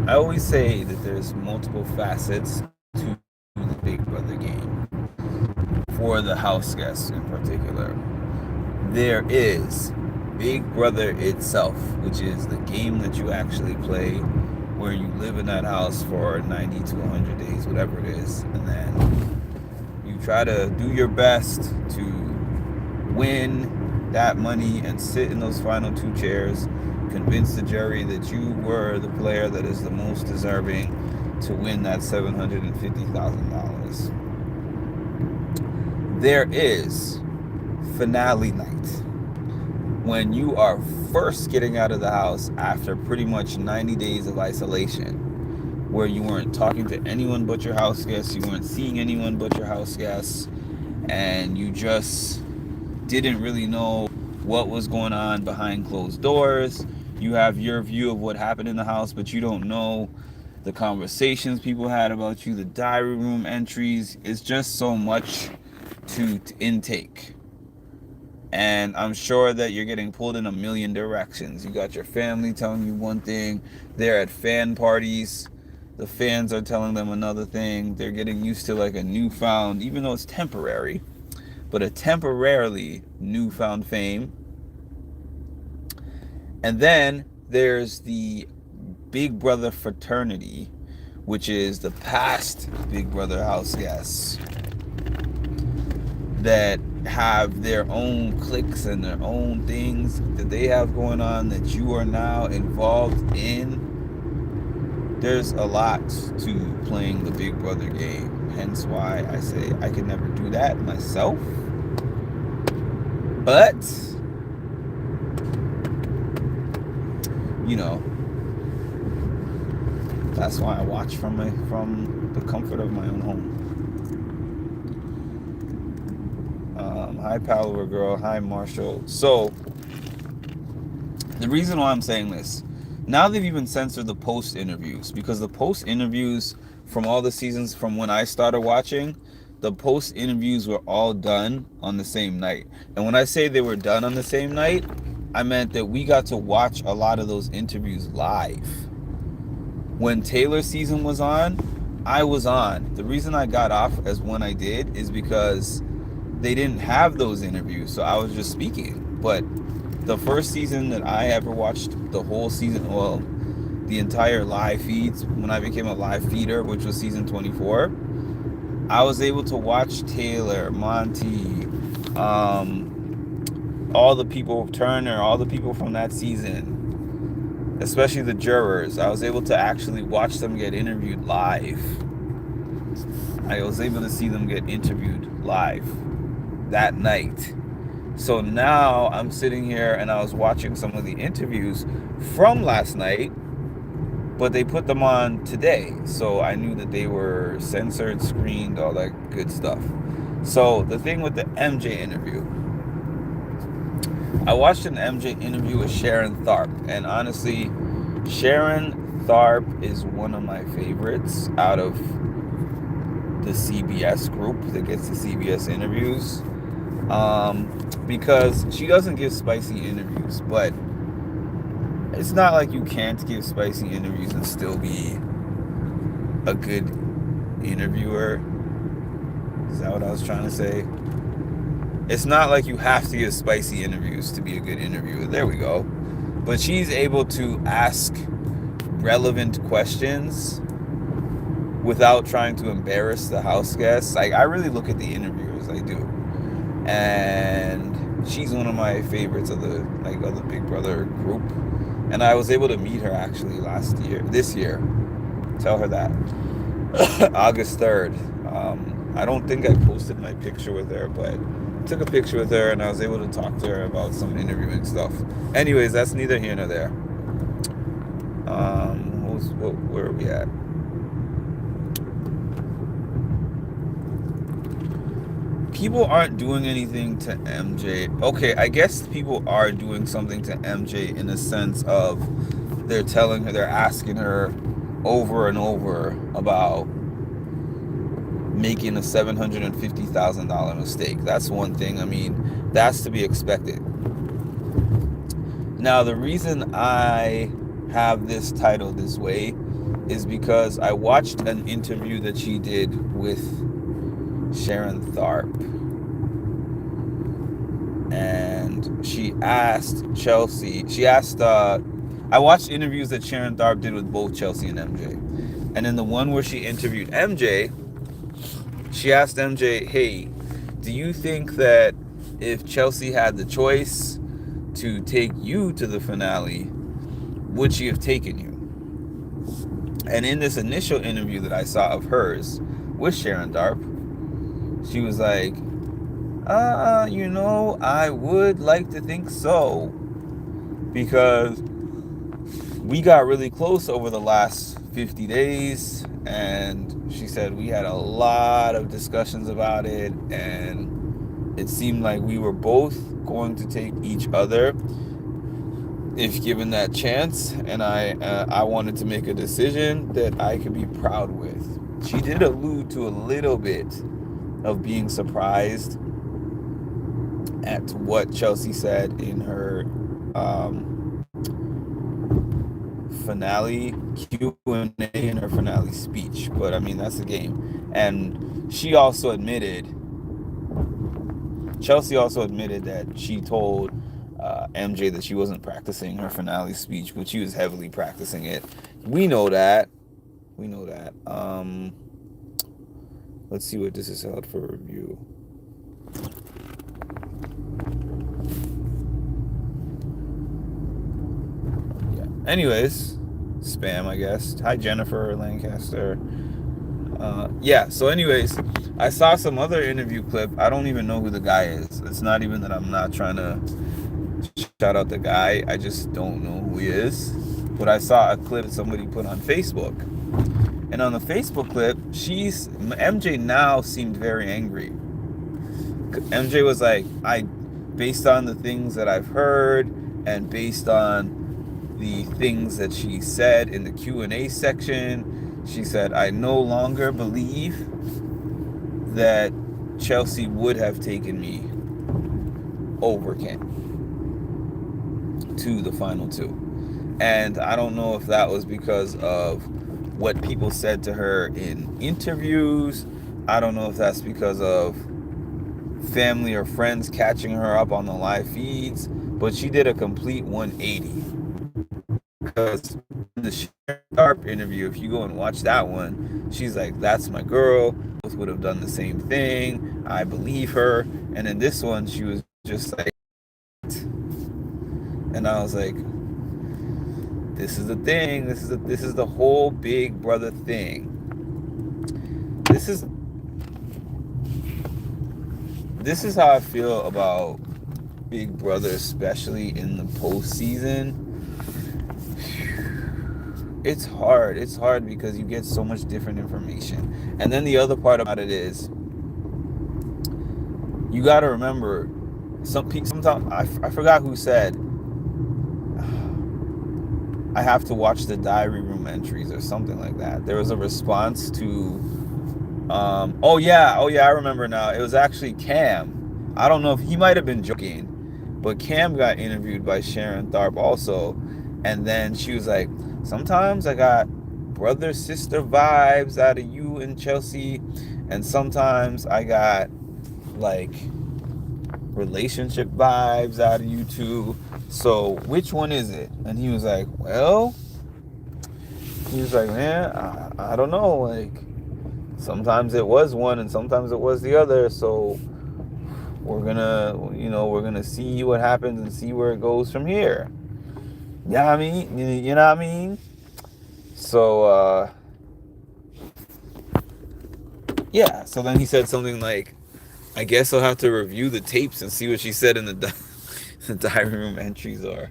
I always say that there's multiple facets to the Big Brother game for the house guests in particular. There is Big Brother itself, which is the game that you actually play where you live in that house for 90 to 100 days, whatever it is, and then you try to do your best to win that money and sit in those final two chairs, convince the jury that you were the player that is the most deserving to win that $750,000. There is finale night, when you are first getting out of the house after pretty much 90 days of isolation, where you weren't talking to anyone but your house guests, you weren't seeing anyone but your house guests, and you just didn't really know what was going on behind closed doors. You have your view of what happened in the house, but you don't know the conversations people had about you, the diary room entries. It's just so much to intake. And I'm sure that you're getting pulled in a million directions. You got your family telling you one thing, they're at fan parties, the fans are telling them another thing. They're getting used to like a newfound, even though it's temporary, but a temporarily newfound fame. And then there's the Big Brother fraternity, which is the past Big Brother house guests that have their own cliques and their own things that they have going on that you are now involved in. There's a lot to playing the Big Brother game, hence why I say I could never do that myself. But you know, that's why I watch from the comfort of my own home. Hi, Palaver Girl. Hi, Marshall. So, the reason why I'm saying this, now they've even censored the post interviews, because the post interviews from all the seasons from when I started watching, the post interviews were all done on the same night. And when I say they were done on the same night, I meant that we got to watch a lot of those interviews live. When Taylor's season was on, I was on. The reason I got off as when I did is because they didn't have those interviews, so I was just speaking. But the first season that I ever watched the whole season, well, the entire live feeds, when I became a live feeder, which was season 24, I was able to watch Taylor, Monty, all the people, Turner, all the people from that season, especially the jurors. I was able to actually watch them get interviewed live. I was able to see them get interviewed live that night. So now I'm sitting here and I was watching some of the interviews from last night, but they put them on today. So I knew that they were censored, screened, all that good stuff. So the thing with the MJ interview, I watched an MJ interview with Sharon Tharp, and honestly, Sharon Tharp is one of my favorites out of the CBS group that gets the CBS interviews. Because she doesn't give spicy interviews, but it's not like you can't give spicy interviews and still be a good interviewer. Is that what I was trying to say? It's not like you have to give spicy interviews to be a good interviewer. There we go. But she's able to ask relevant questions without trying to embarrass the house guests. Like, I really look at the interviewers, I do. And she's one of my favorites of the Big Brother group. And I was able to meet her actually this year. Tell her that. August 3rd. I don't think I posted my picture with her, but I took a picture with her and I was able to talk to her about some interviewing stuff. Anyways, that's neither here nor there. Where are we at? People aren't doing anything to MJ. Okay, I guess people are doing something to MJ in the sense of they're asking her over and over about making a $750,000 mistake. That's one thing. I mean, that's to be expected. Now, the reason I have this title this way is because I watched an interview that she did with Sharon Tharp, and she asked Chelsea. She asked. I watched interviews that Sharon Tharp did with both Chelsea and MJ, and in the one where she interviewed MJ, she asked MJ, "Hey, do you think that if Chelsea had the choice to take you to the finale, would she have taken you?" And in this initial interview that I saw of hers with Sharon Tharp, she was like, I would like to think so. Because we got really close over the last 50 days. And she said we had a lot of discussions about it. And it seemed like we were both going to take each other if given that chance. And I wanted to make a decision that I could be proud with. She did allude to a little bit of being surprised at what Chelsea said in her finale Q&A, in her finale speech. But I mean, that's the game. And Chelsea also admitted that she told MJ that she wasn't practicing her finale speech, but she was heavily practicing it. We know that. We know that. Let's see what this is held for review. Yeah. Anyways, spam, I guess. Hi, Jennifer Lancaster. Yeah, so anyways, I saw some other interview clip. I don't even know who the guy is. It's not even that I'm not trying to shout out the guy. I just don't know who he is. But I saw a clip that somebody put on Facebook. And on the Facebook clip, MJ now seemed very angry. MJ was like, based on the things that I've heard and based on the things that she said in the Q&A section, she said, I no longer believe that Chelsea would have taken me over Kim to the final two. And I don't know if that was because of what people said to her in interviews. I don't know if that's because of family or friends catching her up on the live feeds, but she did a complete 180. Because in the Sharp interview, if you go and watch that one, she's like, that's my girl. Both would have done the same thing. I believe her. And in this one, she was just like, and I was like, this is the thing. This is the whole Big Brother thing. This is how I feel about Big Brother, especially in the postseason. It's hard. It's hard because you get so much different information. And then the other part about it is, you got to remember, sometimes I forgot who said, I have to watch the diary room entries or something like that. There was a response to, I remember now. It was actually Cam. I don't know if he might have been joking, but Cam got interviewed by Sharon Tharp also, and then she was like, sometimes I got brother sister vibes out of you and Chelsea, and sometimes I got like relationship vibes out of you two. So which one is it? And he was like, man, I don't know. Like, sometimes it was one and sometimes it was the other. So we're gonna see what happens and see where it goes from here. Yeah, I mean, you know what I mean? So yeah. So then he said something like, I guess I'll have to review the tapes and see what she said in the diary room entries are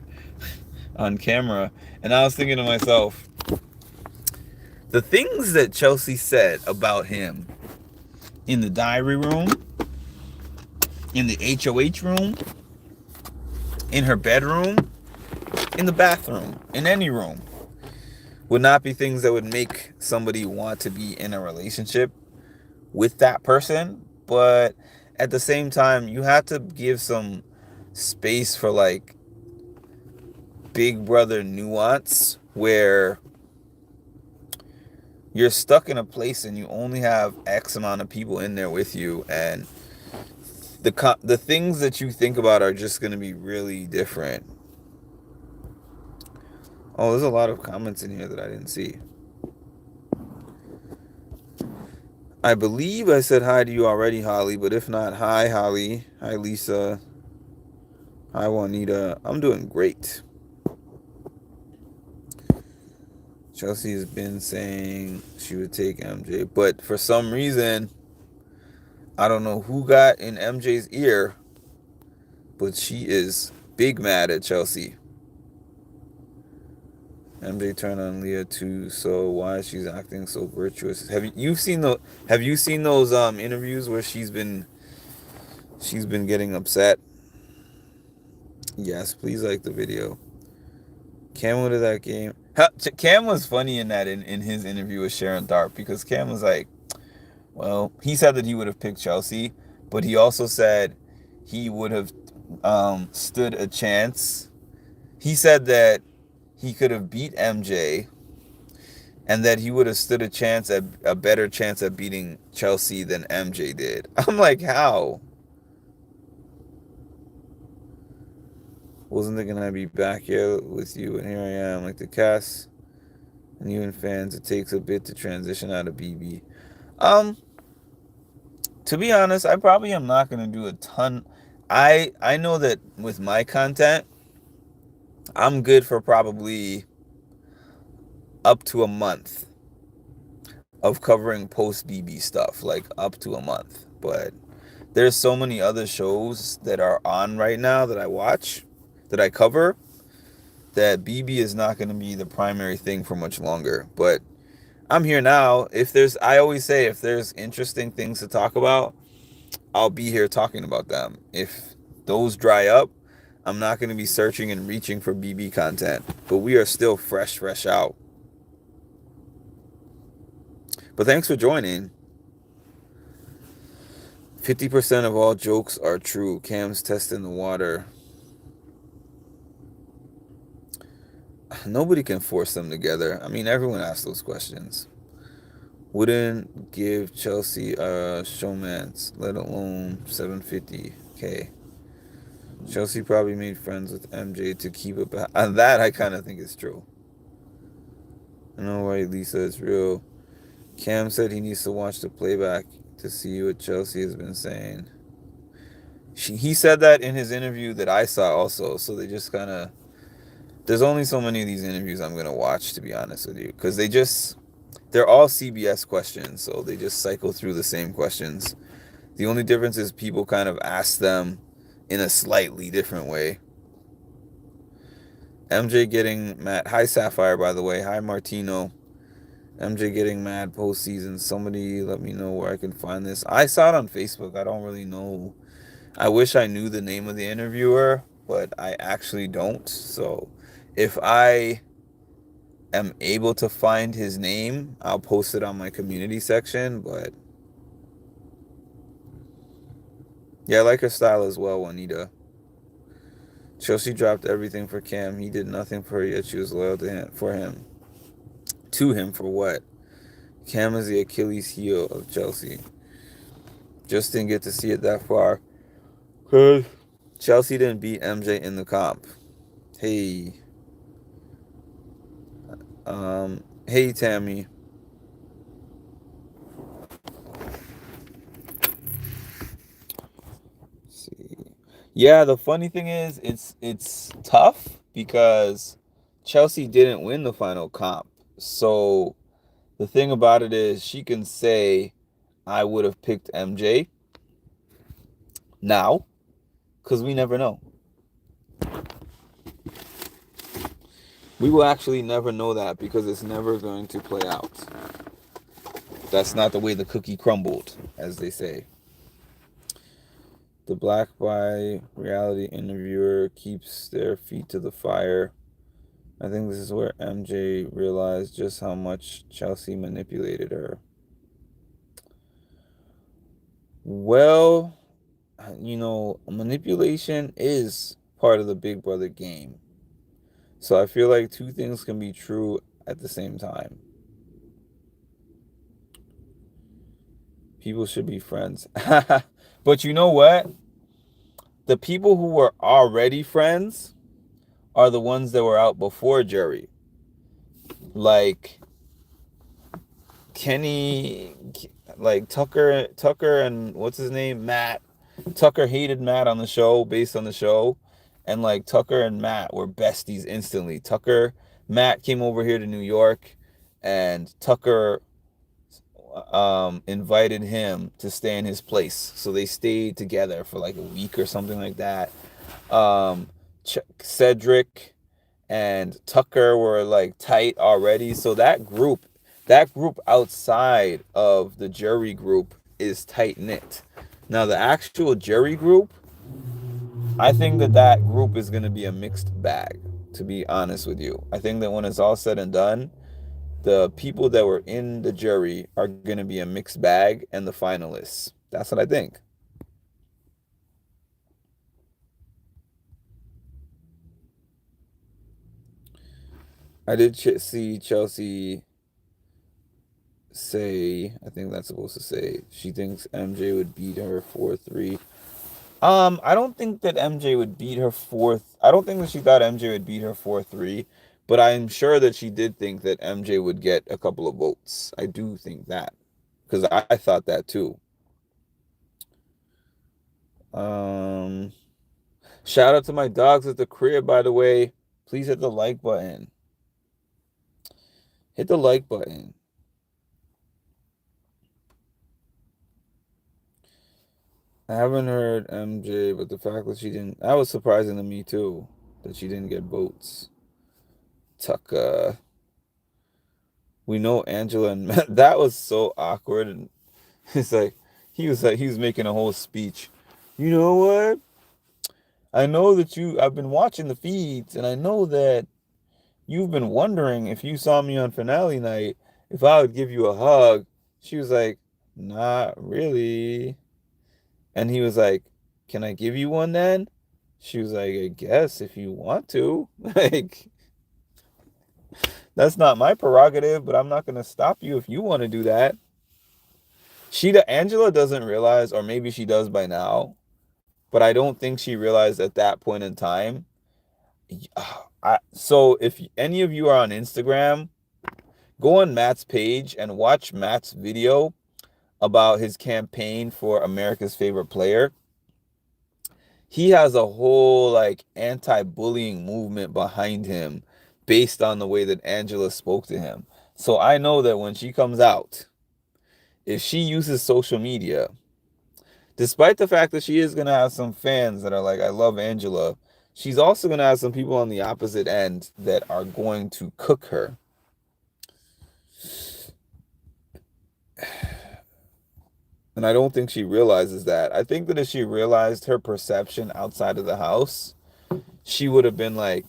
on camera. And I was thinking to myself, the things that Chelsea said about him in the diary room, in the HOH room, in her bedroom, in the bathroom, in any room, would not be things that would make somebody want to be in a relationship with that person. But at the same time, you have to give some space for like Big Brother nuance, where you're stuck in a place and you only have X amount of people in there with you, and the things that you think about are just going to be really different. Oh, there's a lot of comments in here that I didn't see. I believe I said hi to you already, Holly, but if not, hi, Holly. Hi, Lisa. Hi, Juanita. I'm doing great. Chelsea has been saying she would take MJ, but for some reason, I don't know who got in MJ's ear, but she is big mad at Chelsea. MJ turned on Leah too, so why she's acting so virtuous? Have you seen those interviews where she's been getting upset? Yes, please like the video. Cam went to that game. Cam was funny in that in his interview with Sharon Tharp, because Cam was like, well, he said that he would have picked Chelsea, but he also said he would have stood a chance. He said that he could have beat MJ, and that he would have stood a better chance at beating Chelsea than MJ did. I'm like, how? Wasn't it gonna be back here with you, and here I am, like the cast and even fans. It takes a bit to transition out of BB. Um, to be honest, I probably am not gonna do a ton. I know that with my content, I'm good for probably up to a month of covering post BB stuff, like up to a month. But there's so many other shows that are on right now that I watch, that I cover, that BB is not going to be the primary thing for much longer. But I'm here now. I always say, if there's interesting things to talk about, I'll be here talking about them. If those dry up, I'm not going to be searching and reaching for BB content. But we are still fresh out. But thanks for joining. 50% of all jokes are true. Cam's testing the water. Nobody can force them together. I mean, everyone asks those questions. Wouldn't give Chelsea a showmance, let alone 750K. Chelsea probably made friends with MJ to keep it back. And that I kind of think is true. I know, right, Lisa? It's real. Cam said he needs to watch the playback to see what Chelsea has been saying. He said that in his interview that I saw also. So they just kind of... There's only so many of these interviews I'm going to watch, to be honest with you. Because they're all CBS questions. So they just cycle through the same questions. The only difference is people kind of ask them in a slightly different way. MJ getting mad. Hi, Sapphire, by the way. Hi, Martino. MJ getting mad postseason. Somebody let me know where I can find this. I saw it on Facebook. I don't really know. I wish I knew the name of the interviewer, but I actually don't. So if I am able to find his name, I'll post it on my community section. But yeah, I like her style as well, Juanita. Chelsea dropped everything for Cam. He did nothing for her, yet she was loyal to him. To him for what? Cam is the Achilles heel of Chelsea. Just didn't get to see it that far. Cause Chelsea didn't beat MJ in the comp. Hey. Hey, Tammy. Let's see. Yeah, the funny thing is, it's tough because Chelsea didn't win the final comp. So the thing about it is, she can say, I would have picked MJ now, because we never know. We will actually never know that, because it's never going to play out. That's not the way the cookie crumbled, as they say. The black by reality interviewer keeps their feet to the fire. I think this is where MJ realized just how much Chelsea manipulated her. Well, manipulation is part of the Big Brother game. So I feel like two things can be true at the same time. People should be friends. But you know what? The people who were already friends are the ones that were out before Jerry. Like Kenny, like Tucker and what's his name? Matt. Tucker hated Matt on the show, based on the show. And like Tucker and Matt were besties instantly. Matt came over here to New York, and Tucker invited him to stay in his place. So they stayed together for like a week or something like that. Um, Cedric and Tucker were like tight already. So that group outside of the jury group is tight knit. Now the actual jury group, I think that group is going to be a mixed bag. To be honest with you, I think that when it's all said and done, the people that were in the jury are going to be a mixed bag, and the finalists. That's what I think. I did see Chelsea say, I think that's supposed to say, she thinks MJ would beat her 4-3. I don't think that MJ would beat her fourth. I don't think that she thought MJ would beat her 4-3, but I'm sure that she did think that MJ would get a couple of votes. I do think that because I thought that too. Um, Shout out to my dogs at the crib, by the way. Please hit the like button. Hit the like button. I haven't heard MJ, but the fact that she didn't, that was surprising to me too, that she didn't get votes. Tucker. We know Angela and Matt. That was so awkward. And it's like, he was making a whole speech. You know what? I know that I've been watching the feeds, and I know that you've been wondering if you saw me on finale night, if I would give you a hug. She was like, not really. And he was like, can I give you one then? She was like, I guess if you want to. Like, that's not my prerogative, but I'm not going to stop you if you want to do that. Angela doesn't realize, or maybe she does by now, but I don't think she realized at that point in time. So if any of you are on Instagram, go on Matt's page and watch Matt's video about his campaign for America's Favorite Player. He has a whole like anti-bullying movement behind him based on the way that Angela spoke to him. So I know that when she comes out, if she uses social media, despite the fact that she is going to have some fans that are like, I love Angela, she's also going to have some people on the opposite end that are going to cook her. And I don't think she realizes that. I think that if she realized her perception outside of the house, she would have been like,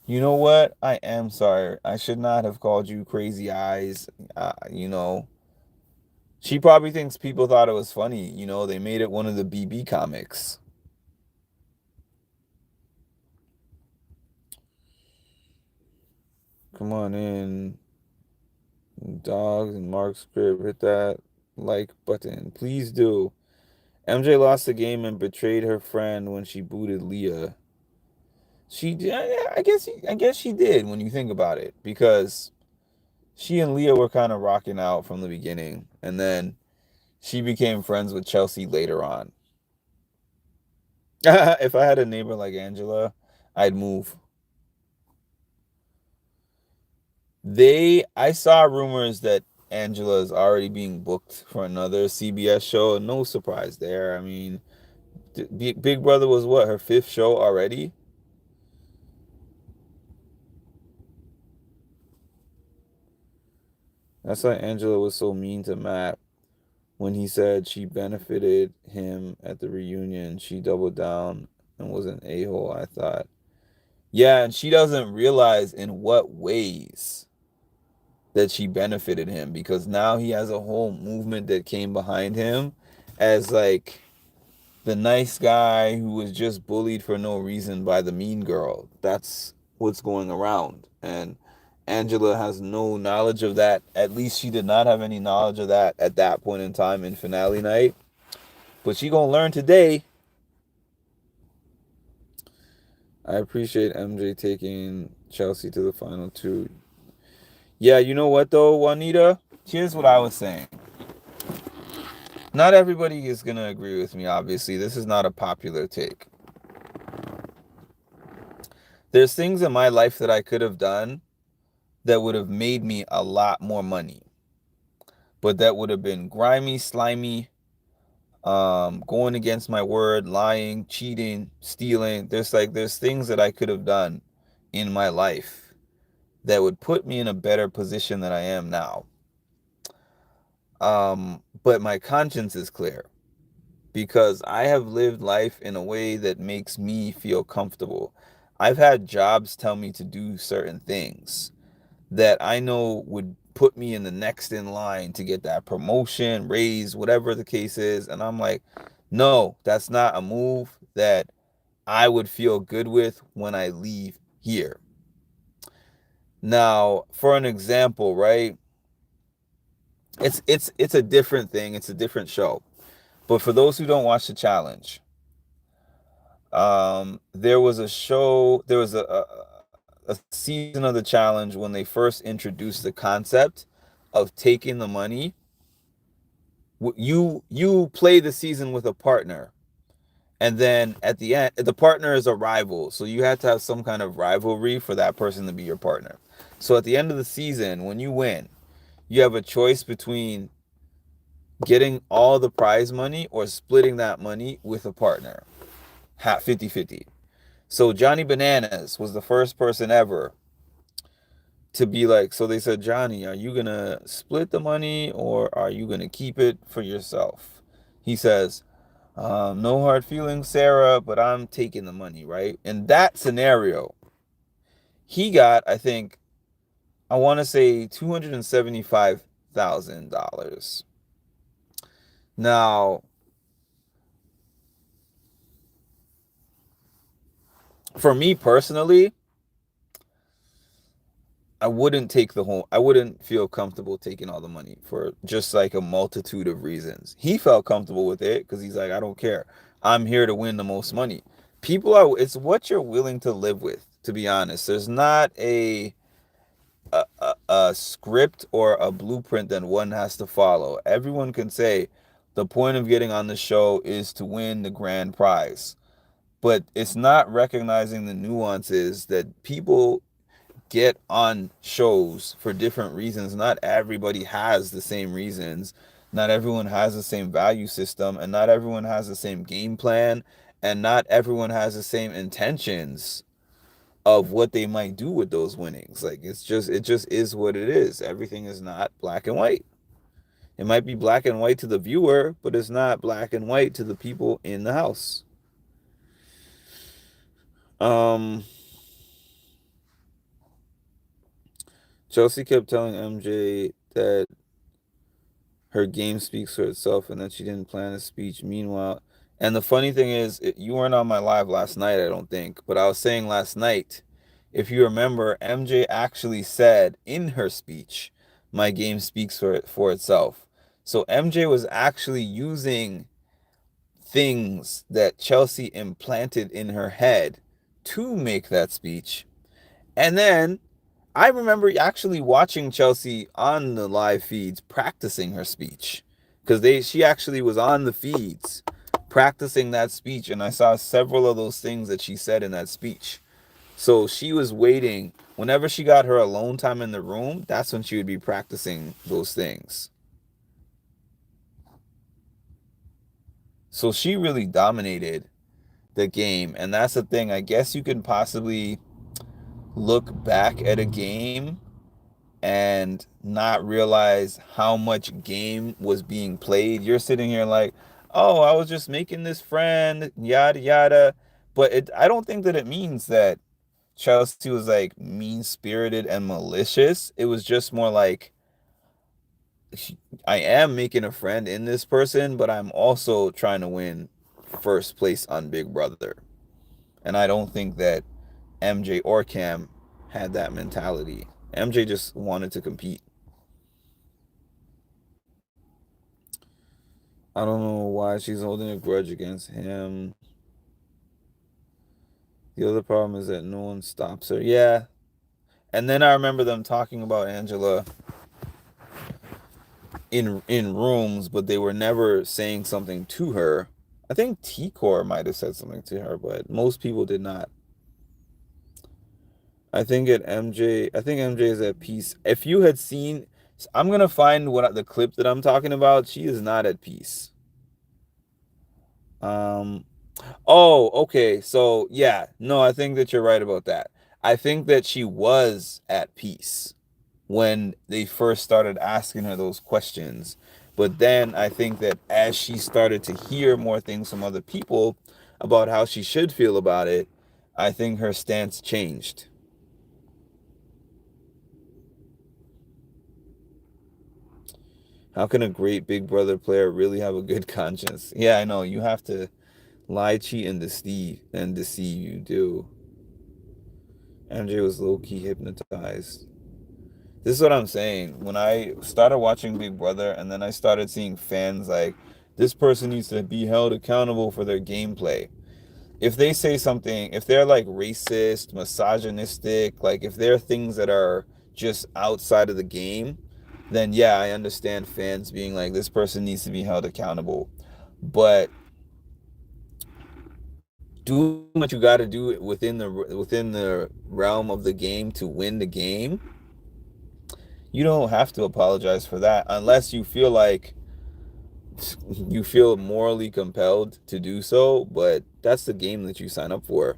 you know what? I am sorry. I should not have called you crazy eyes. She probably thinks people thought it was funny. They made it one of the BB comics. Come on in. Dogs and Mark's crib. Hit that like button. Please do. MJ lost the game and betrayed her friend when she booted Leah. I guess she did when you think about it, because she and Leah were kind of rocking out from the beginning, and then she became friends with Chelsea later on. If I had a neighbor like Angela, I'd move. I saw rumors that Angela is already being booked for another CBS show. No surprise there. I mean, Big Brother was what, her fifth show already? That's why Angela was so mean to Matt when he said she benefited him at the reunion. She doubled down and was an a-hole, I thought. Yeah, and she doesn't realize in what ways that she benefited him, because now he has a whole movement that came behind him as like the nice guy who was just bullied for no reason by the mean girl. That's what's going around. And Angela has no knowledge of that. At least she did not have any knowledge of that at that point in time in finale night. But she gonna learn today. I appreciate MJ taking Chelsea to the final two. Yeah, you know what though, Juanita? Here's what I was saying. Not everybody is gonna agree with me, obviously. This is not a popular take. There's things in my life that I could have done that would have made me a lot more money. But that would have been grimy, slimy, going against my word, lying, cheating, stealing. There's things that I could have done in my life that would put me in a better position than I am now. But my conscience is clear because I have lived life in a way that makes me feel comfortable. I've had jobs tell me to do certain things that I know would put me in the next in line to get that promotion, raise, whatever the case is. And I'm like, no, that's not a move that I would feel good with when I leave here. Now, for an example, right? It's a different thing. It's a different show. But for those who don't watch the challenge, there was a show, there was a season of the challenge when they first introduced the concept of taking the money. You play the season with a partner, and then at the end, the partner is a rival, so you have to have some kind of rivalry for that person to be your partner. So at the end of the season, when you win, you have a choice between getting all the prize money or splitting that money with a partner, 50-50. So Johnny Bananas was the first person ever to be like, so they said, Johnny, are you going to split the money or are you going to keep it for yourself? He says, no hard feelings, Sarah, but I'm taking the money, right? In that scenario, he got, I think, I want to say $275,000. Now, for me personally, I wouldn't feel comfortable taking all the money for just like a multitude of reasons. He felt comfortable with it because he's like, I don't care. I'm here to win the most money. It's what you're willing to live with, to be honest. There's not a script or a blueprint that one has to follow. Everyone can say the point of getting on the show is to win the grand prize. But it's not recognizing the nuances that people get on shows for different reasons. Not everybody has the same reasons. Not everyone has the same value system, and not everyone has the same game plan, and not everyone has the same intentions of what they might do with those winnings. Like it just is what it is. Everything is not black and white. It might be black and white to the viewer, but it's not black and white to the people in the house. Um Chelsea kept telling MJ that her game speaks for itself and that she didn't plan a speech. Meanwhile, and the funny thing is, you weren't on my live last night, I don't think, but I was saying last night, if you remember, MJ actually said in her speech, my game speaks for itself. So MJ was actually using things that Chelsea implanted in her head to make that speech. And then I remember actually watching Chelsea on the live feeds practicing her speech because she actually was on the feeds practicing that speech, and I saw several of those things that she said in that speech. So she was waiting. Whenever she got her alone time in the room, that's when she would be practicing those things. So she really dominated the game, and that's the thing. I guess you can possibly look back at a game and not realize how much game was being played. You're sitting here like, oh, I was just making this friend, yada yada. But I don't think that it means that Chelsea was like mean spirited and malicious. It was just more like, I am making a friend in this person, but I'm also trying to win first place on Big Brother. And I don't think that MJ or Cam had that mentality. MJ just wanted to compete. I don't know why she's holding a grudge against him. The other problem is that no one stops her. Yeah. And then I remember them talking about Angela in rooms, but they were never saying something to her. I think T Core might have said something to her, but most people did not. I think MJ is at peace. If you had seen, I'm gonna find what the clip that I'm talking about. She is not at peace. Um, oh, okay. So, yeah, no, I think that you're right about that. I think that she was at peace when they first started asking her those questions. But then I think that as she started to hear more things from other people about how she should feel about it, I think her stance changed. How can a great Big Brother player really have a good conscience? Yeah, I know. You have to lie, cheat, and deceive. You do. MJ was low key hypnotized. This is what I'm saying. When I started watching Big Brother and then I started seeing fans like, this person needs to be held accountable for their gameplay. If they say something, if they're like racist, misogynistic, like if there are things that are just outside of the game, then yeah, I understand fans being like, this person needs to be held accountable. But doing what you got to do within the realm of the game to win the game, you don't have to apologize for that unless you feel morally compelled to do so, but that's the game that you sign up for.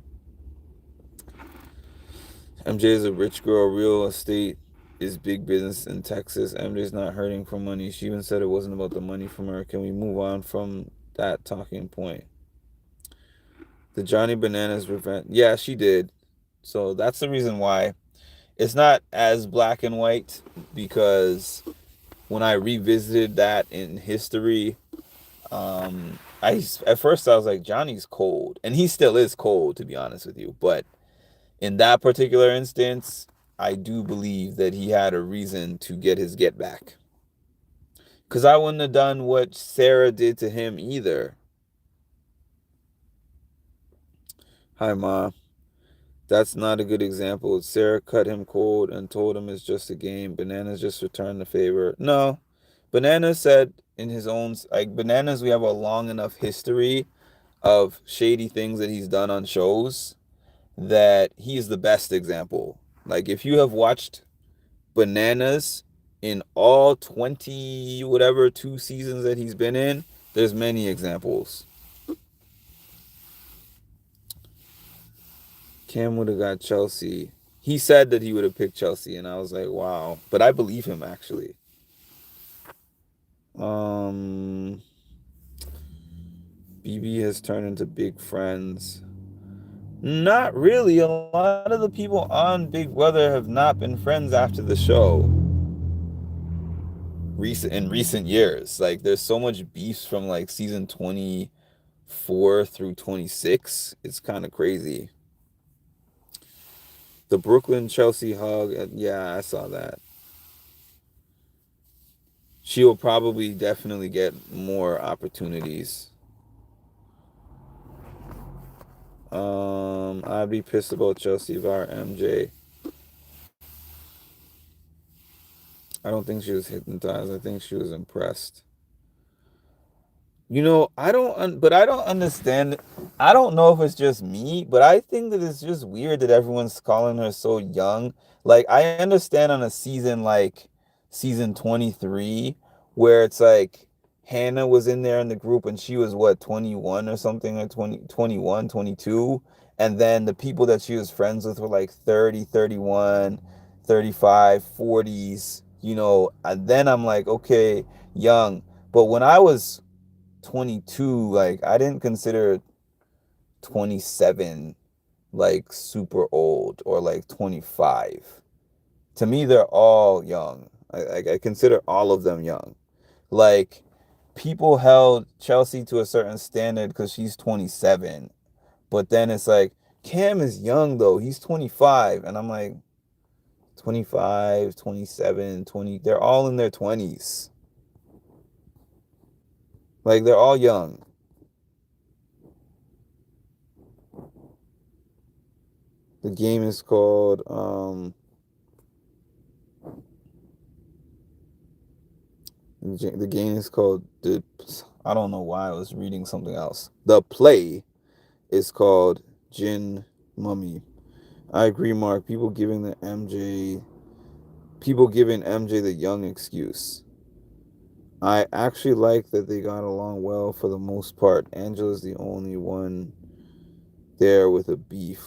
MJ is a rich girl. Real estate is big business in Texas. MJ's not hurting for money. She even said it wasn't about the money from her. Can we move on from that talking point? The Johnny Bananas revenge. Yeah, she did. So that's the reason why it's not as black and white, because when I revisited that in history, I at first I was like, Johnny's cold, and he still is cold, to be honest with you. But in that particular instance, I do believe that he had a reason to get his get back. Because I wouldn't have done what Sarah did to him either. Hi, Ma. That's not a good example. Sarah cut him cold and told him it's just a game. Bananas just returned the favor. No. Bananas said in his own, like, Bananas, we have a long enough history of shady things that he's done on shows that he's the best example. Like, if you have watched Bananas in all 20 whatever 2 seasons that he's been in, there's many examples. Cam would have got Chelsea. He said that he would have picked Chelsea, and I was like, wow. But I believe him, actually. um BB has turned into big friends. Not really. A lot of the people on Big Brother have not been friends after the show. In recent years, like, there's so much beefs from like season 24 through 26. It's kind of crazy. The Brooklyn Chelsea hug, yeah, I saw that. She will probably definitely get more opportunities. I'd be pissed about Chelsea if I were MJ. I don't think she was hypnotized. I think she was impressed. But I don't understand. I don't know if it's just me, but I think that it's just weird that everyone's calling her so young. Like, I understand on a season like season 23, where it's like Hannah was in there in the group and she was what, 21 or something, or 20, 21, 22. And then the people that she was friends with were like 30, 31, 35, 40s, and then I'm like, okay, young. But when I was 22, like, I didn't consider 27 like super old, or like 25. To me, they're all young. I consider all of them young. Like, people held Chelsea to a certain standard because she's 27, but then it's like, Cam is young though. He's 25, and I'm like, 25, 27, 20. They're all in their 20s. Like, they're all young. The game is called the game is called the I don't know why I was reading something else. The play is called Jin Mummy. I agree, Mark. People giving MJ the young excuse. I actually like that they got along well for the most part. Angela's the only one there with a beef.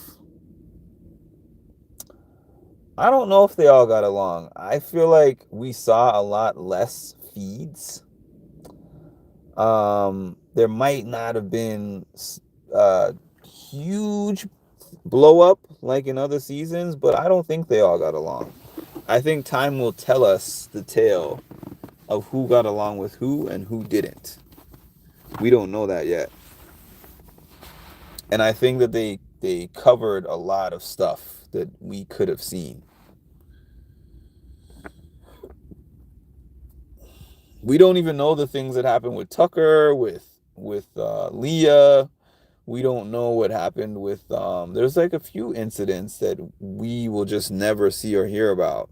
I don't know if they all got along. I feel like we saw a lot less feeds. There might not have been uh huge blow up like in other seasons, but I don't think they all got along. I think time will tell us the tale of who got along with who and who didn't. We don't know that yet. And I think that they covered a lot of stuff that we could have seen. We don't even know the things that happened with Tucker, with Leah. We don't know what happened with there's like a few incidents that we will just never see or hear about.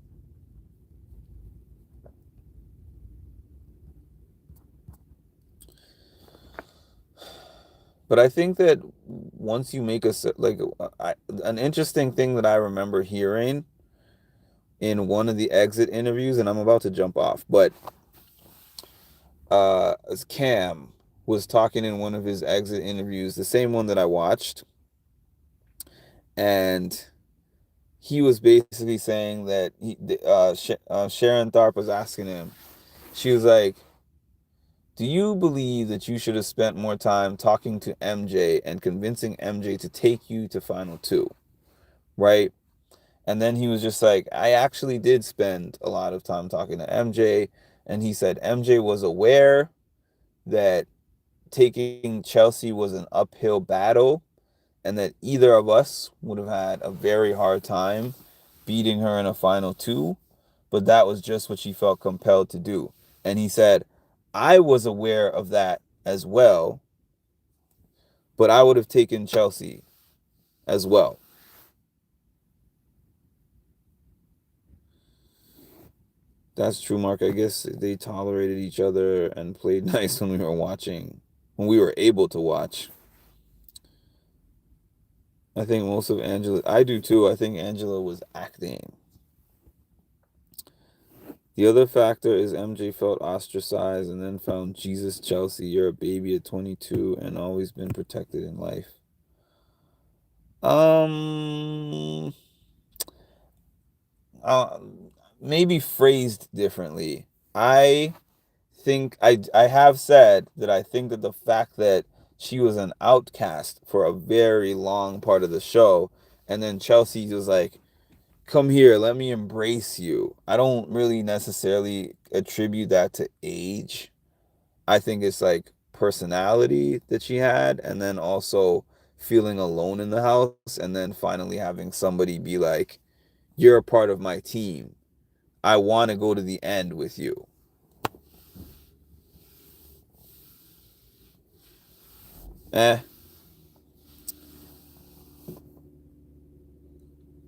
But I think that once you make an interesting thing that I remember hearing in one of the exit interviews, and I'm about to jump off, but as Cam was talking in one of his exit interviews, the same one that I watched, and he was basically saying that Sharon Tharp was asking him, she was like, do you believe that you should have spent more time talking to MJ and convincing MJ to take you to Final Two? Right? And then he was just like, I actually did spend a lot of time talking to MJ. And he said MJ was aware that taking Chelsea was an uphill battle and that either of us would have had a very hard time beating her in a final two, but that was just what she felt compelled to do. And he said, I was aware of that as well, but I would have taken Chelsea as well. That's true, Mark. I guess they tolerated each other and played nice when we were watching, when we were able to watch. I think most of Angela, I do too. I think Angela was acting. The other factor is MJ felt ostracized and then found Jesus Chelsea. You're a baby at 22 and always been protected in life. Um, uh, Maybe phrased differently. I think I have said that I think that the fact that she was an outcast for a very long part of the show, and then Chelsea was like, "Come here, let me embrace you." I don't really necessarily attribute that to age. I think it's like personality that she had, and then also feeling alone in the house, and then finally having somebody be like, "You're a part of my team. I want to go to the end with you." Eh,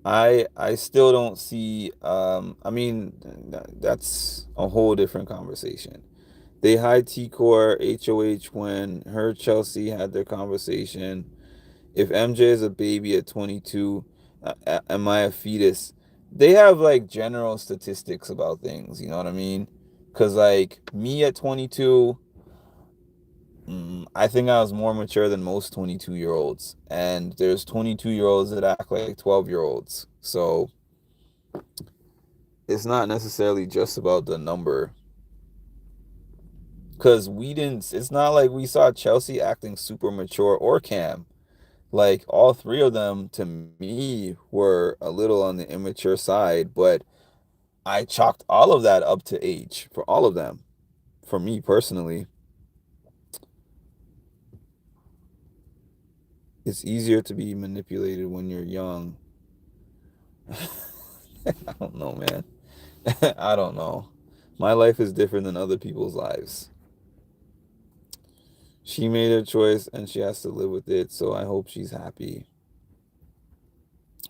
I still don't see. I mean, that's a whole different conversation. They hide T Core HOH when her Chelsea had their conversation. If MJ is a baby at 22, am I a fetus? They have like general statistics about things, you know what I mean? Because like me at 22, I think I was more mature than most 22-year-olds. And there's 22-year-olds that act like 12-year-olds. So it's not necessarily just about the number. Because we didn't, it's not like we saw Chelsea acting super mature or Cam. Like all three of them to me were a little on the immature side, but I chalked all of that up to age for all of them. For me personally, it's easier to be manipulated when you're young. I don't know, man. I don't know. My life is different than other people's lives. She made her choice and she has to live with it, so I hope she's happy.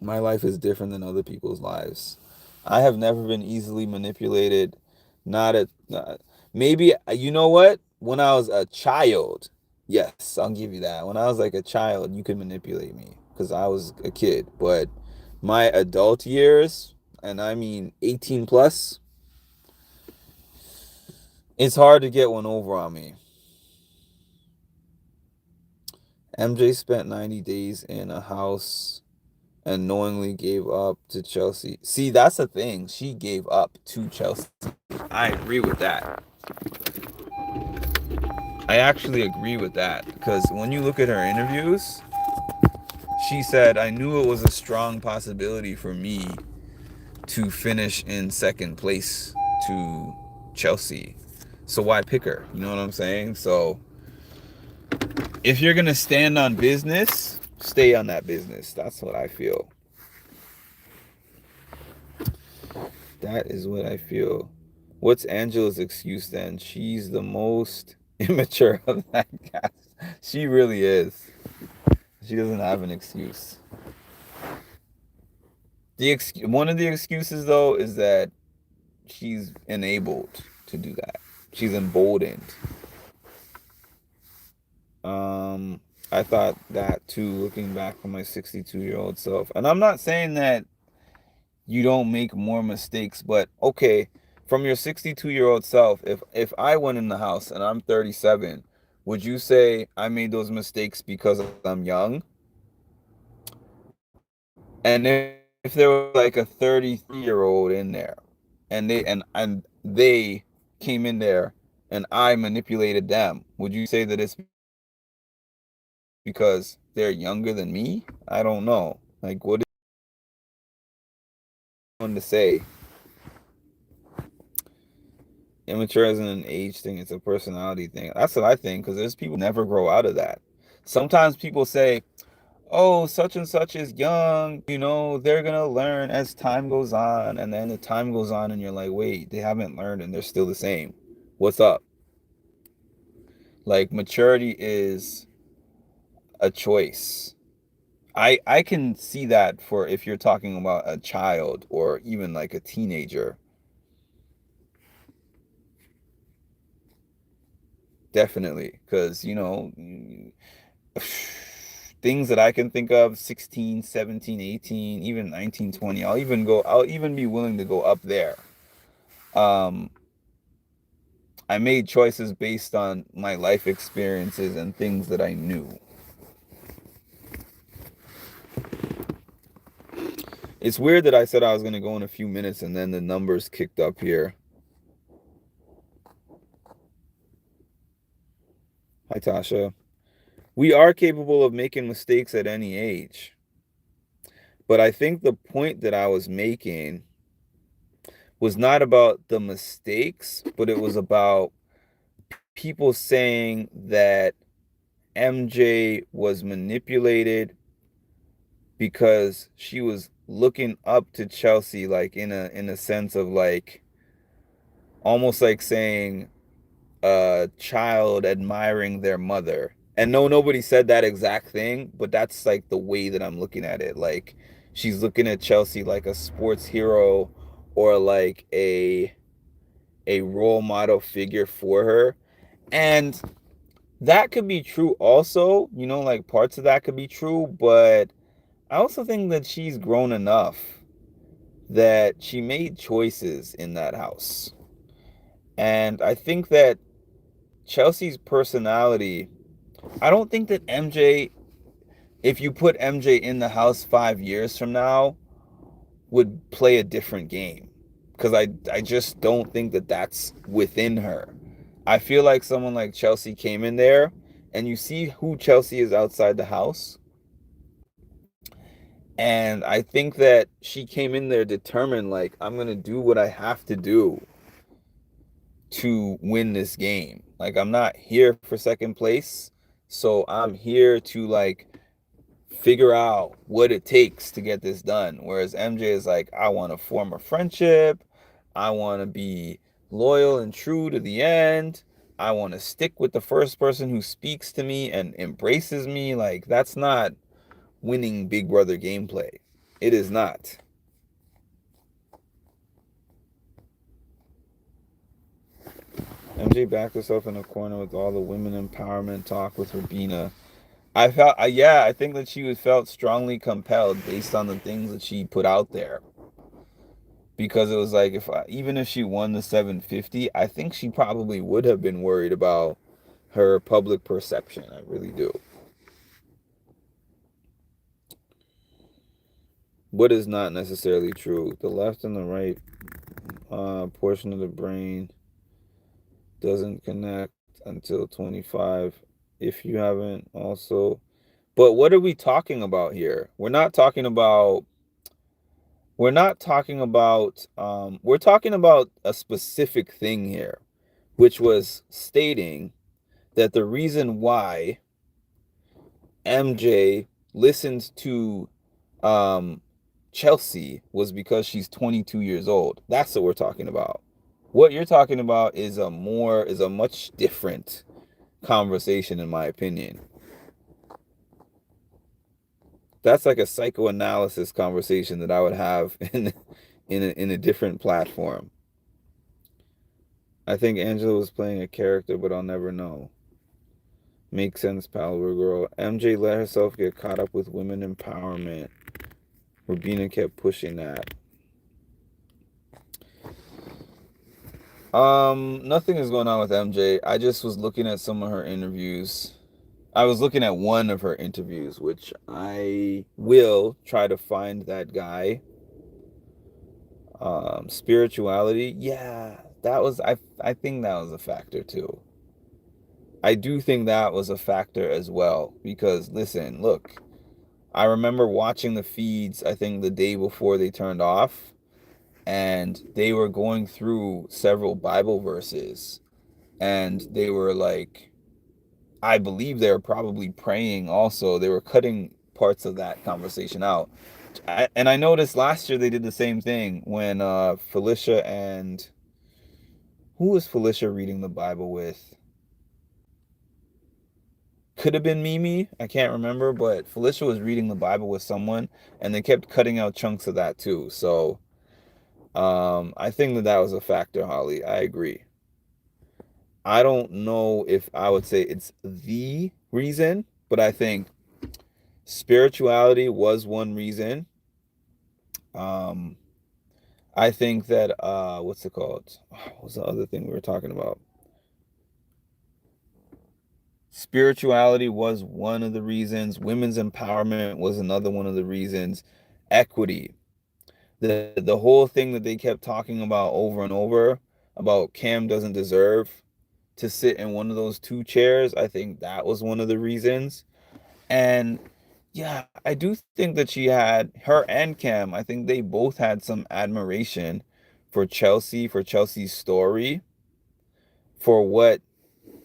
My life is different than other people's lives. I have never been easily manipulated. Not, maybe you know what? When I was a child, yes, I'll give you that. When I was like a child, you could manipulate me because I was a kid. But my adult years, and I mean 18 plus, it's hard to get one over on me. MJ spent 90 days in a house and knowingly gave up to Chelsea. See, that's the thing. She gave up to Chelsea. I agree with that. I actually agree with that because when you look at her interviews, she said, I knew it was a strong possibility for me to finish in second place to Chelsea. So why pick her? You know what I'm saying? So if you're going to stand on business, stay on that business. That's what I feel. That is what I feel. What's Angela's excuse then? She's the most immature of that cast. She really is. She doesn't have an excuse. One of the excuses though is that she's enabled to do that. She's emboldened. Um, I thought that too, looking back from my 62-year-old self. And I'm not saying that you don't make more mistakes, but okay, from your 62-year-old self, if I went in the house and I'm 37, would you say I made those mistakes because I'm young? And if there was like a 33-year-old in there and they came in there and I manipulated them, would you say that it's because they're younger than me? I don't know. Like, what is one to say? Immature isn't an age thing, it's a personality thing. That's what I think, because there's people who never grow out of that. Sometimes people say, oh, such and such is young, they're going to learn as time goes on. And then the time goes on and you're like, wait, they haven't learned and they're still the same. What's up? Like, maturity is a choice. I can see that for if you're talking about a child or even like a teenager. Definitely. Because, things that I can think of 16, 17, 18, even 19, 20. I'll even be willing to go up there. Um I made choices based on my life experiences and things that I knew. It's weird that I said I was going to go in a few minutes and then the numbers kicked up here. Hi Tasha. We are capable of making mistakes at any age. But I think the point that I was making was not about the mistakes, but it was about people saying that MJ was manipulated because she was looking up to Chelsea like in a sense of like almost like saying a child admiring their mother. And no, nobody said that exact thing, but that's like the way that I'm looking at it. Like she's looking at Chelsea like a sports hero or like a role model figure for her. And that could be true also, like parts of that could be true, but I also think that she's grown enough that she made choices in that house. And I think that Chelsea's personality, I don't think that MJ, if you put MJ in the house 5 years from now, would play a different game. Because I just don't think that that's within her. I feel like someone like Chelsea came in there and you see who Chelsea is outside the house. And I think that she came in there determined, like, I'm going to do what I have to do to win this game. Like, I'm not here for second place. So I'm here to, like, figure out what it takes to get this done. Whereas MJ is like, I want to form a friendship. I want to be loyal and true to the end. I want to stick with the first person who speaks to me and embraces me. Like, that's not winning Big Brother gameplay. It is not. MJ backed herself in a corner with all the women empowerment talk with Rabina. Yeah, I think that she was felt strongly compelled based on the things that she put out there. Because it was like, even if she won the 750, I think she probably would have been worried about her public perception. I really do. What is not necessarily true? The left and the right portion of the brain doesn't connect until 25. If you haven't also, but what are we talking about here? We're talking about a specific thing here, which was stating that the reason why MJ listened to um, Chelsea was because she's 22 years old. That's what we're talking about. What you're talking about is a much different conversation, in my opinion. That's like a psychoanalysis conversation that I would have in a different platform. I think Angela was playing a character, but I'll never know. Makes sense, Palaver Girl. MJ let herself get caught up with women empowerment. Rubina kept pushing that. Nothing is going on with MJ. I just was looking at some of her interviews. I was looking at one of her interviews, which I will try to find that guy. Spirituality, yeah, that was I think that was a factor too. I do think that was a factor as well because listen, look, I remember watching the feeds, I think the day before they turned off, and they were going through several Bible verses, and they were like, I believe they were probably praying also. They were cutting parts of that conversation out. And I noticed last year they did the same thing when Felicia and who was Felicia reading the Bible with? Could have been Mimi. I can't remember, but Felicia was reading the Bible with someone, and they kept cutting out chunks of that too. So I think that that was a factor, Holly. I agree. I don't know if I would say it's the reason, but I think spirituality was one reason. Um, I think that what's it called? What was the other thing we were talking about? Spirituality was one of the reasons. Women's empowerment was another one of the reasons. Equity. The whole thing that they kept talking about over and over about Cam doesn't deserve to sit in one of those two chairs. I think that was one of the reasons. And yeah, I do think that she had her and Cam, I think they both had some admiration for Chelsea's story, for what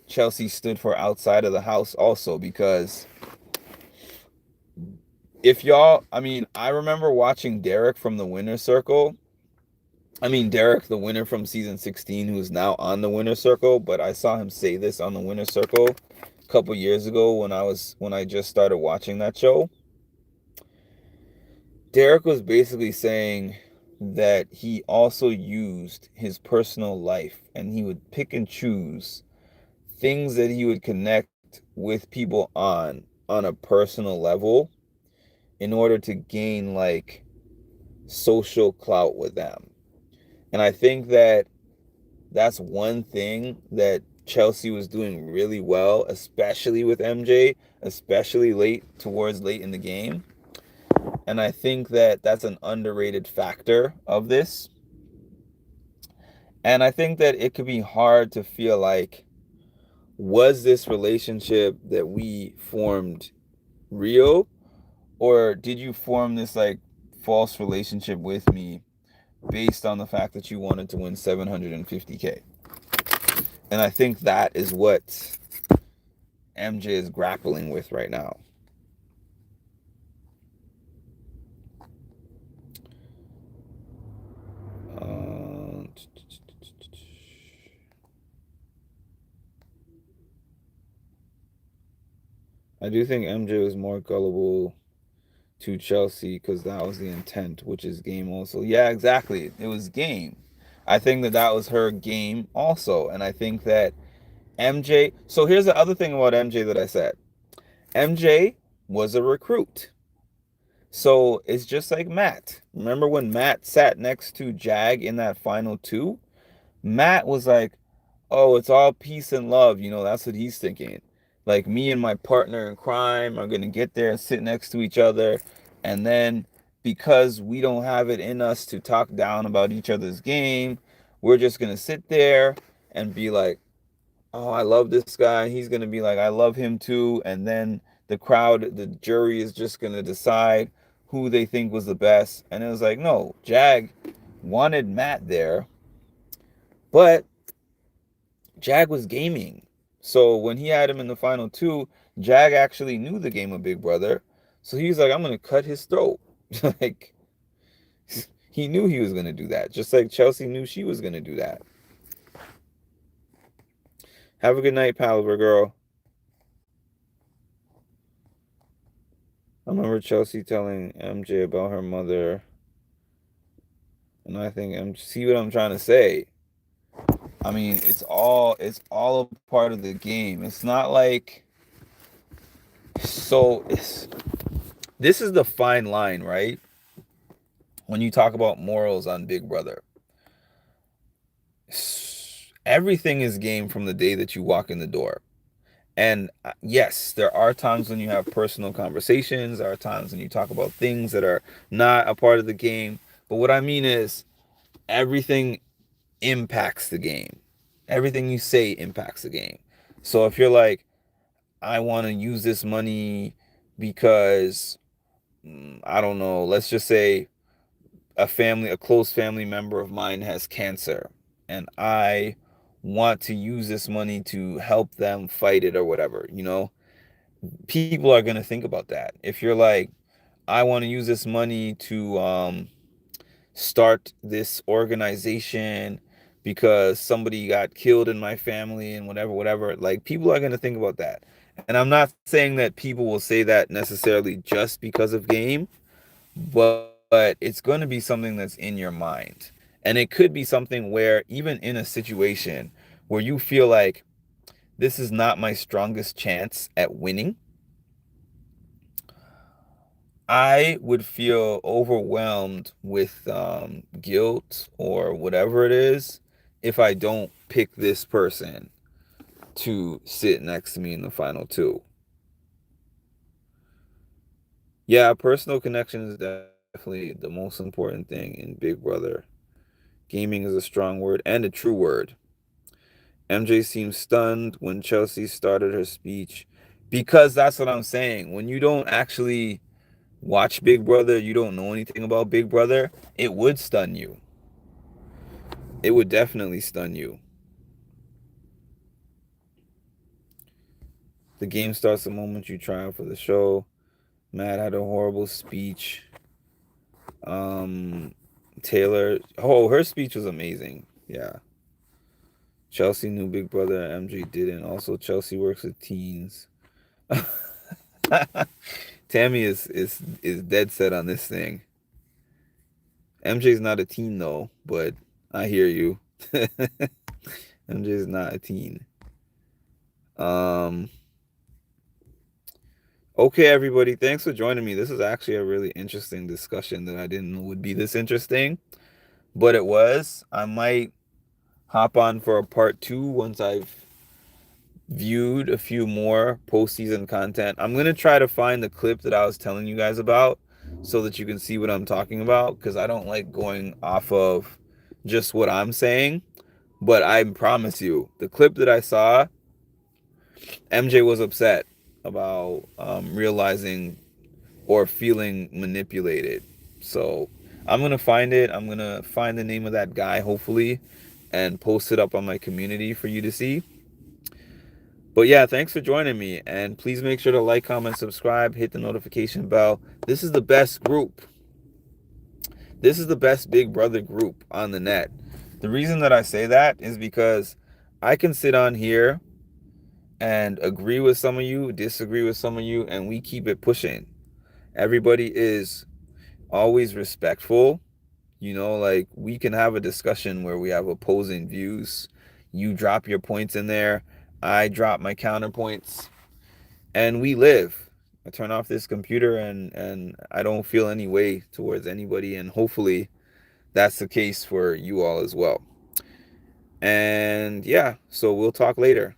Chelsea stood for outside of the house also because I mean, I remember watching Derek from the winner circle. I mean, Derek, the winner from season 16, who's now on the winner circle, but I saw him say this on the winner circle a couple years ago when I just started watching that show. Derek was basically saying that he also used his personal life and he would pick and choose things that he would connect with people on a personal level in order to gain like social clout with them. And I think that that's one thing that Chelsea was doing really well, especially with MJ, especially late in the game. And I think that that's an underrated factor of this. And I think that it could be hard to feel like, was this relationship that we formed real? Or did you form this like false relationship with me based on the fact that you wanted to win 750K? And I think that is what MJ is grappling with right now. I do think MJ was more gullible to Chelsea because that was the intent, which is game also. Yeah, exactly. It was game. I think that that was her game also. And I think that MJ. So here's the other thing about MJ that I said MJ was a recruit. So it's just like Matt. Remember when Matt sat next to Jag in that final two? Matt was like, oh, it's all peace and love. That's what he's thinking. Like me and my partner in crime are going to get there and sit next to each other. And then because we don't have it in us to talk down about each other's game, we're just going to sit there and be like, oh, I love this guy. He's going to be like, I love him too. And then the crowd, the jury is just going to decide who they think was the best. And it was like, no, Jag wanted Matt there, but Jag was gaming. So when he had him in the final two, Jag actually knew the game of Big Brother. So he was like, I'm going to cut his throat. Like, he knew he was going to do that. Just like Chelsea knew she was going to do that. Have a good night, Palaver girl. I remember Chelsea telling MJ about her mother. And I think see what I'm trying to say. I mean, it's all a part of the game. It's not like so it's this is the fine line, right? When you talk about morals on Big Brother, everything is game from the day that you walk in the door. And yes, there are times when you have personal conversations. There are times when you talk about things that are not a part of the game. But what I mean is, everything impacts the game. Everything you say impacts the game. So if you're like, I want to use this money because, I don't know, let's just say a close family member of mine has cancer, and I want to use this money to help them fight it or whatever, people are going to think about that. If you're like, I want to use this money to start this organization because somebody got killed in my family and whatever, whatever, like people are going to think about that. And I'm not saying that people will say that necessarily just because of game, but it's going to be something that's in your mind. And it could be something where, even in a situation where you feel like this is not my strongest chance at winning, I would feel overwhelmed with guilt or whatever it is if I don't pick this person to sit next to me in the final two. Yeah, personal connection is definitely the most important thing in Big Brother. Gaming is a strong word and a true word. MJ seemed stunned when Chelsea started her speech because that's what I'm saying. When you don't actually watch Big Brother, you don't know anything about Big Brother, it would stun you. It would definitely stun you. The game starts the moment you try out for the show. Matt had a horrible speech. Um, Taylor, oh, her speech was amazing. Yeah. Chelsea knew Big Brother, MJ didn't. Also, Chelsea works with teens. Tammy is dead set on this thing. MJ's not a teen though, but I hear you. MJ's not a teen. Um, okay, everybody, thanks for joining me. This is actually a really interesting discussion that I didn't know would be this interesting, but it was. I might hop on for a part two once I've viewed a few more postseason content. I'm gonna try to find the clip that I was telling you guys about so that you can see what I'm talking about, because I don't like going off of just what I'm saying. But I promise you, the clip that I saw, MJ was upset about realizing or feeling manipulated. So I'm gonna find it. I'm gonna find the name of that guy, hopefully, and post it up on my community for you to see. But yeah, thanks for joining me. And please make sure to like, comment, subscribe, hit the notification bell. This is the best group. This is the best Big Brother group on the net. The reason that I say that is because I can sit on here and agree with some of you, disagree with some of you, and we keep it pushing. Everybody is always respectful. Like we can have a discussion where we have opposing views. You drop your points in there, I drop my counterpoints, and we live. I turn off this computer and I don't feel any way towards anybody, and hopefully that's the case for you all as well. And yeah, so we'll talk later.